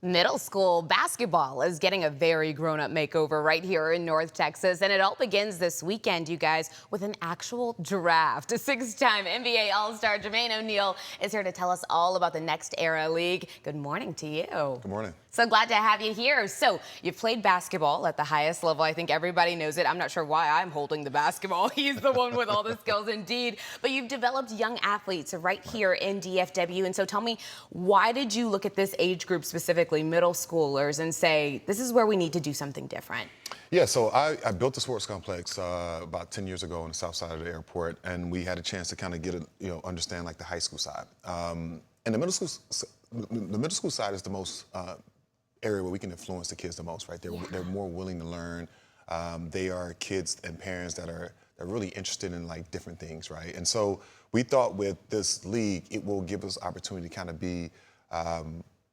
Middle school basketball is getting a very grown-up makeover right here in North Texas, and it all begins this weekend, you guys, with an actual draft. A six-time NBA All-Star Jermaine O'Neal is here to tell us all about the next era league. Good morning to you. Good morning. So glad to have you here. So you've played basketball at the highest level. I think everybody knows it. I'm not sure why I'm holding the basketball. He's the one with all the skills indeed. But you've developed young athletes right here in DFW. And so tell me, why did you look at this age group specifically, middle schoolers, and say, this is where we need to do something different? Yeah, so I built the sports complex about 10 years ago on the south side of the airport, and we had a chance to kind of get understand like the high school side. And the middle school side is the most area where we can influence the kids the most, right? They're more willing to learn. They are kids and parents that are really interested in like different things, right? And so we thought with this league, it will give us opportunity to kind of be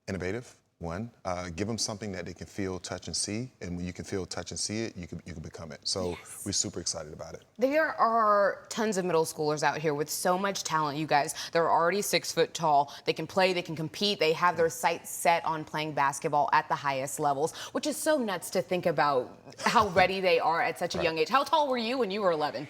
innovative. One, give them something that they can feel, touch, and see. And when you can feel, touch, and see it, you can become it. So yes, we're super excited about it. There are tons of middle schoolers out here with so much talent, you guys. They're already 6 foot tall. They can play, they can compete. They have their sights set on playing basketball at the highest levels, which is so nuts to think about how ready they are at such a young age. How tall were you when you were 11?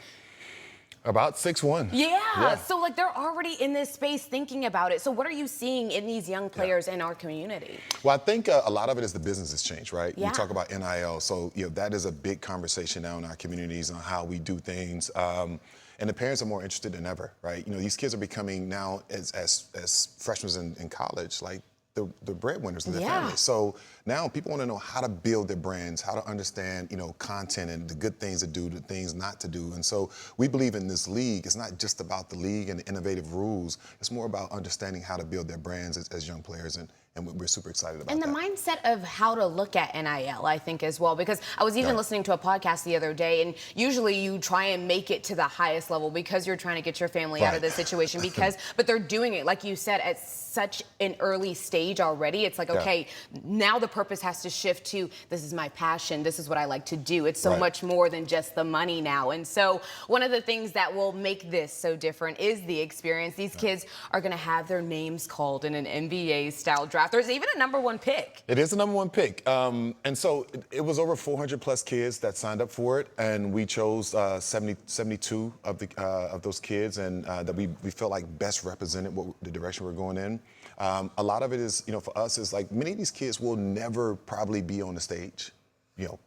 About 6'1". Yeah, so like they're already in this space thinking about it. So what are you seeing in these young players in our community? Well, I think a lot of it is the business has changed, right? Yeah. We talk about NIL, so that is a big conversation now in our communities on how we do things. And the parents are more interested than ever, right? These kids are becoming now as freshmen in college, like the breadwinners of their families. So now people want to know how to build their brands, how to understand, content and the good things to do, the things not to do. And so we believe in this league, it's not just about the league and the innovative rules. It's more about understanding how to build their brands as young players. And we're super excited about that. And the mindset of how to look at NIL, I think, as well, because I was even listening to a podcast the other day, and usually you try and make it to the highest level because you're trying to get your family out of this situation, but they're doing it, like you said, at such an early stage already. It's like, okay, now the purpose has to shift to, this is my passion, this is what I like to do. It's so much more than just the money now. And so one of the things that will make this so different is the experience. These kids are going to have their names called in an NBA-style draft. There's even a #1 pick. It is a #1 pick. And so it was over 400 plus kids that signed up for it. And we chose 72 of those kids and that we felt like best represented the direction we're going in. A lot of it is, for us, is like many of these kids will never probably be on the stage,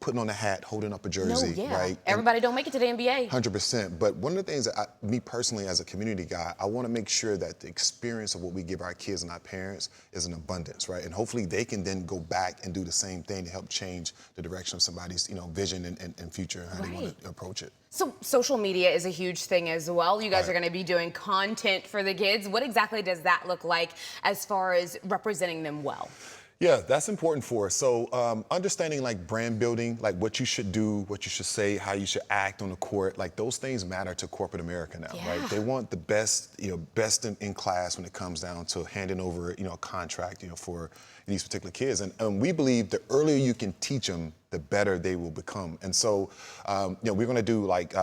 putting on a hat, holding up a jersey, right? Everybody don't make it to the NBA. 100%. But one of the things that me personally as a community guy, I want to make sure that the experience of what we give our kids and our parents is an abundance, right? And hopefully they can then go back and do the same thing to help change the direction of somebody's, vision and future and how they want to approach it. So social media is a huge thing as well. You guys are going to be doing content for the kids. What exactly does that look like as far as representing them well? Yeah, that's important for us. So understanding like brand building, like what you should do, what you should say, how you should act on the court, like those things matter to corporate America now, right? They want the best, best in class when it comes down to handing over, a contract, for these particular kids. And we believe the earlier you can teach them, the better they will become. And so, we're going to do like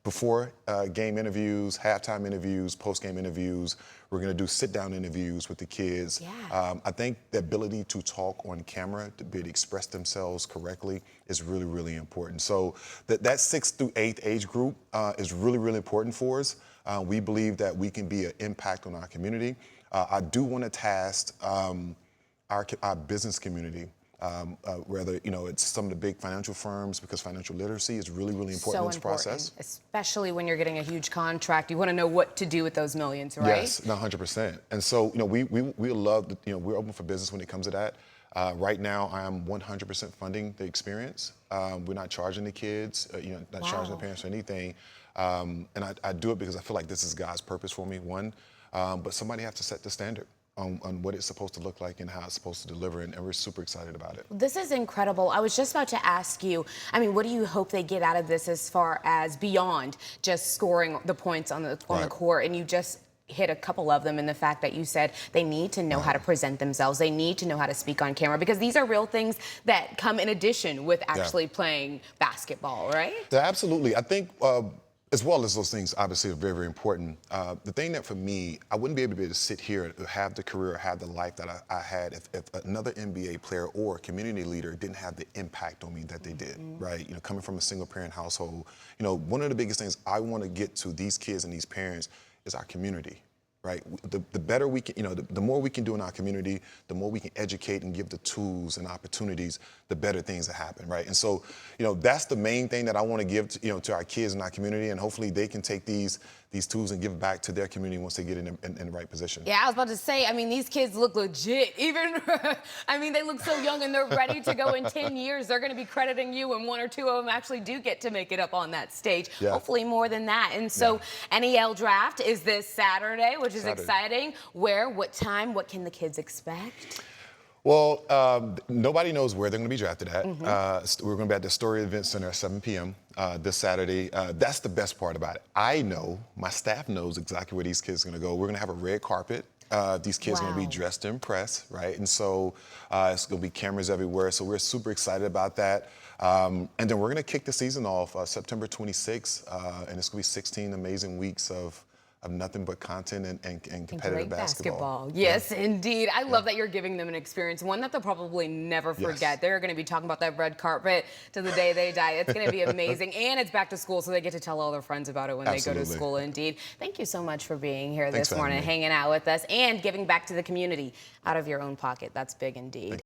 before game interviews, halftime interviews, post-game interviews. We're going to do sit-down interviews with the kids. I think the ability to talk on camera, to be able to express themselves correctly is really, really important. So that 6th through 8th age group is really, really important for us. We believe that we can be an impact on our community. I do want to task our business community. Whether it's some of the big financial firms, because financial literacy is really, really important in this process. Especially when you're getting a huge contract, you want to know what to do with those millions, right? Yes, 100%. And so we love we're open for business when it comes to that. Right now, I am 100% funding the experience. We're not charging the kids, not charging the parents for anything. And I do it because I feel like this is God's purpose for me. One, but somebody has to set the standard on what it's supposed to look like and how it's supposed to deliver, and we're super excited about it. This is incredible. I was just about to ask you, what do you hope they get out of this as far as beyond just scoring the points on the court? And you just hit a couple of them in the fact that you said they need to know how to present themselves. They need to know how to speak on camera, because these are real things that come in addition with actually playing basketball, right? Yeah, absolutely. I think As well as those things, obviously, are very, very important. The thing that for me, I wouldn't be able to sit here and have the career, have the life that I had if another NBA player or a community leader didn't have the impact on me that they did, right? You know, coming from a single parent household, you know, one of the biggest things I want to get to these kids and these parents is our community. Right, the better we can, you know, the more we can do in our community, the more we can educate and give the tools and opportunities, the better things that happen, right? And so, you know, that's the main thing that I want to give, to, you know, to our kids in our community, and hopefully they can take these tools and give back to their community once they get in the right position. Yeah, I was about to say, I mean, these kids look legit. Even, I mean, they look so young and they're ready to go in 10 years. They're going to be crediting you, and one or two of them actually do get to make it up on that stage. Yeah. Hopefully more than that. And so NEL draft is this Saturday, which is exciting. Where, what time, what can the kids expect? Well, nobody knows where they're going to be drafted at. We're going to be at the Story Event Center at 7 p.m. This Saturday. That's the best part about it. I know, my staff knows exactly where these kids are going to go. We're going to have a red carpet. These kids are going to be dressed to impress, right? And so it's going to be cameras everywhere. So we're super excited about that. And then we're going to kick the season off September 26th. And it's going to be 16 amazing weeks of nothing but content and competitive basketball. Yes, indeed. I love that you're giving them an experience, one that they'll probably never forget. They're going to be talking about that red carpet to the day they die. It's going to be amazing. And it's back to school, so they get to tell all their friends about it when they go to school, indeed. Thank you so much for being here this morning, hanging out with us, and giving back to the community out of your own pocket. That's big indeed.